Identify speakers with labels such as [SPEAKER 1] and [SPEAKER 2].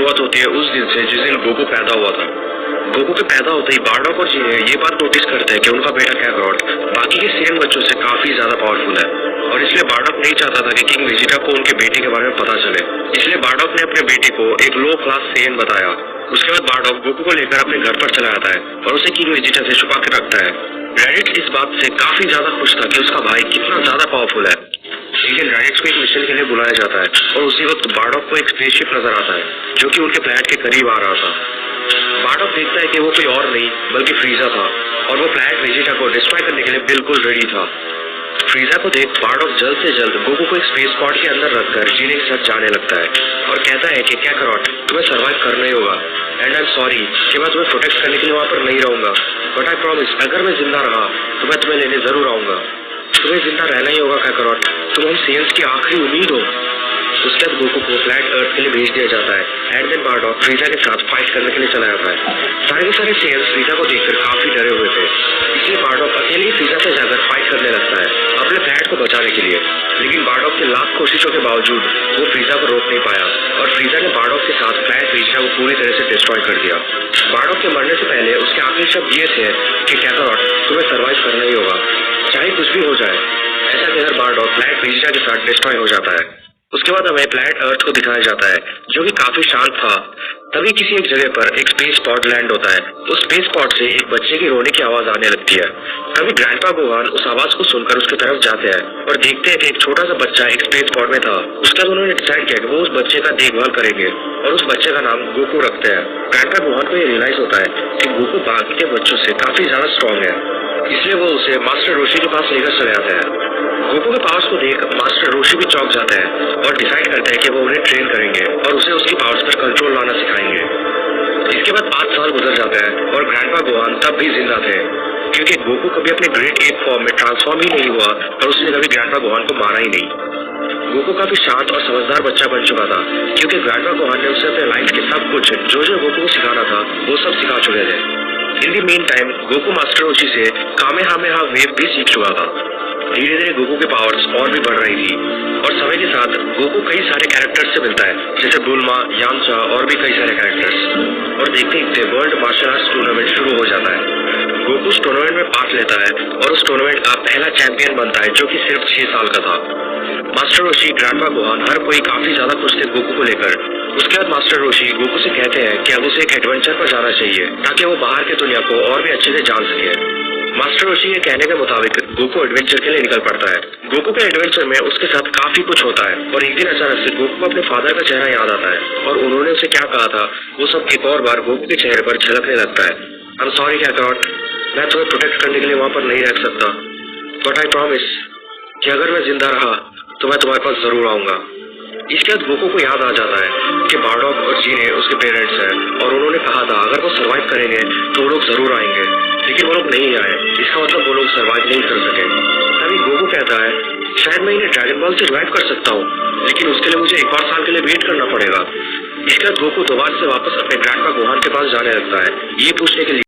[SPEAKER 1] शुरुआत होती है उस दिन से जिस दिन गोकू पैदा हुआ था। गोकू के पैदा होते ही बार्डोक और जिने ये बात नोटिस करते हैं कि उनका बेटा कैकरॉट बाकी के सेम बच्चों से काफी ज्यादा पावरफुल है, और इसलिए बार्डोक नहीं चाहता था कि किंग वेजिटा को उनके बेटे के बारे में पता चले। इसलिए बार्डोक ने अपने बेटे को एक लो क्लास सेन बताया। उसके बाद बार्डोक गोकू को लेकर अपने घर पर चला आता है और उसे किंग वेजिटा से छुपा के रखता है। रैडिक्स इस बात से काफी ज्यादा खुश था कि उसका भाई कितना ज्यादा पावरफुल है। लेकिन रैडिक्स को एक मिशन के लिए बुलाया जाता है और उसी वक्त बार्डोक को एक स्पेसशिप नजर आता है जो कि उनके प्लैनेट के करीब आ रहा था। बार्डोक देखता है कि वो कोई और नहीं बल्कि फ्रीजा था और वो प्लैनेट वेजिटा को डिस्ट्रॉय करने के लिए बिल्कुल रेडी था। फ्रीजा को देख बार्डोक जल्द से जल्द गोकू को एक स्पेस पॉड के अंदर रखकर जीने के साथ जाने लगता है और कहता है कि कैकरॉट तुम्हें सर्वाइव करना ही होगा, एंड आई एम सॉरी कि मैं तुम्हें प्रोटेक्ट करने के लिए वहां पर नहीं रहूंगा, बट आई प्रॉमिस अगर मैं जिंदा रहा तो मैं तुम्हें लेने जरूर आऊंगा। तुम्हें जिंदा रहना ही होगा कैकरॉट, तुम हम सेंस की आखिरी उम्मीद हो। उसके बाद गोकू को प्लैनेट अर्थ के लिए भेज दिया जाता है एंड देन बार्डोक फ्रीजा के साथ फाइट करने के लिए चला जाता है। सारे के सारे सेंस फ्रीजा को देखकर काफी डरे हुए थे, इसलिए बार्डोक अकेले ही फ्रीजा से जाकर फाइट करने लगता है अपने प्लैनेट को बचाने के लिए। लेकिन बार्डोक की लाख कोशिशों के बावजूद वो फ्रीजा को रोक नहीं पाया और फ्रीजा ने बार्डोक के साथ प्लैनेट वेजिटा को पूरी तरह से डिस्ट्रॉय कर दिया। बार्डोक के मरने से पहले उसके आखिरी शब्द ये थे कि कैकरॉट तुम्हें सर्वाइव करना ही होगा, चाहे कुछ भी हो जाए। ऐसा कहकर बार्डोक प्लैनेट वेजिटा के साथ डिस्ट्रॉय हो जाता है। उसके बाद हमें प्लैनेट अर्थ को दिखाया जाता है जो कि काफी शांत था। तभी किसी एक जगह पर एक स्पेस पॉड लैंड होता है। उस स्पेस पॉड से एक बच्चे की रोने की आवाज आने लगती है। तभी ग्रैंडपा गोहान उस आवाज को सुनकर उसकी तरफ जाते हैं और देखते हैं कि एक छोटा सा बच्चा एक स्पेस पॉड में था। उसके बाद उन्होंने डिसाइड किया कि वो उस बच्चे का देखभाल करेंगे और उस बच्चे का नाम गोकू रखते हैं। ग्रैंडपा गोहान को ये रियलाइज होता है कि गोकू बाकी के बच्चों से काफी ज्यादा स्ट्रॉन्ग है, इसलिए वो उसे मास्टर रोशी के पास लेकर चले आते हैं। गोकू के पावर्स को देख मास्टर रोशी भी चौंक जाते हैं और डिसाइड करते हैं कि वो उन्हें ट्रेन करेंगे और उसे उसकी पावर्स पर कंट्रोल लाना सिखाएंगे। इसके बाद 5 साल गुजर जाते हैं और ग्रैंडपा गोहान तब भी जिंदा थे, क्योंकि गोकू कभी अपने ग्रेट एप फॉर्म में ट्रांसफॉर्म ही नहीं हुआ और उसने कभी ग्रैंडपा गोहान को मारा ही नहीं। गोकू काफी शांत और समझदार बच्चा बन चुका था, क्योंकि ग्रैंडपा गोहान ने उसे अपने लाइफ के सब कुछ जो गोकू को सिखाना था वो सब सिखा चुके थे। इन दी मेन टाइम गोकू मास्टर रोशी से कामेहामेहा वेव भी सीख चुका था। धीरे धीरे गोकू के पावर्स और भी बढ़ रही थी और समय के साथ गोकू कई सारे कैरेक्टर्स से मिलता है, जैसे बुल्मा, यामचा और भी कई सारे कैरेक्टर्स। और देखते देखते वर्ल्ड मार्शल आर्ट्स टूर्नामेंट शुरू हो जाता है। गोकू उस टूर्नामेंट में पार्ट लेता है और उस टूर्नामेंट का पहला चैंपियन बनता है, जो कि सिर्फ 6 साल का था। मास्टर रोशी, ग्रैंडपा गोहान हर कोई काफी ज्यादा खुश थे गोकू को लेकर। उसके बाद मास्टर रोशी गोकू से कहते हैं कि अब उसे एक एडवेंचर पर जाना चाहिए ताकि वो बाहर की दुनिया को और भी अच्छे से जान सके। मास्टर रोशी के कहने के मुताबिक गोकू एडवेंचर के लिए निकल पड़ता है। गोकू के एडवेंचर में उसके साथ काफी कुछ होता है और एक दिन अचानक से गोकू को अपने फादर का चेहरा याद आता है और उन्होंने उसे क्या कहा था वो सब एक और बार गोकू के चेहरे पर झलकने लगता है। आई एम सॉरी कैकरॉट, मैं तुम्हें प्रोटेक्ट करने के लिए वहां पर नहीं रह सकता, बट आई प्रॉमिस कि अगर मैं जिंदा रहा तो मैं तुम्हारे पास जरूर आऊंगा। इसके बाद गोकू को याद आ जाता है कि बार्डोक और जीने उसके पेरेंट्स हैं और उन्होंने कहा था अगर वो सर्वाइव करेंगे तो वो लोग जरूर आएंगे, लेकिन वो लोग नहीं आए। इसका मतलब वो लोग सर्वाइव नहीं कर सके। तभी गोकू कहता है शायद मैं इन्हें ड्रैगन बॉल से रिवाइव कर सकता हूँ, लेकिन उसके लिए मुझे एक और साल के लिए वेट करना पड़ेगा। इसके बाद गोकू दोबारा से वापस अपने ग्रैंडपा गोहान के पास जाने लगता है ये पूछने के लिए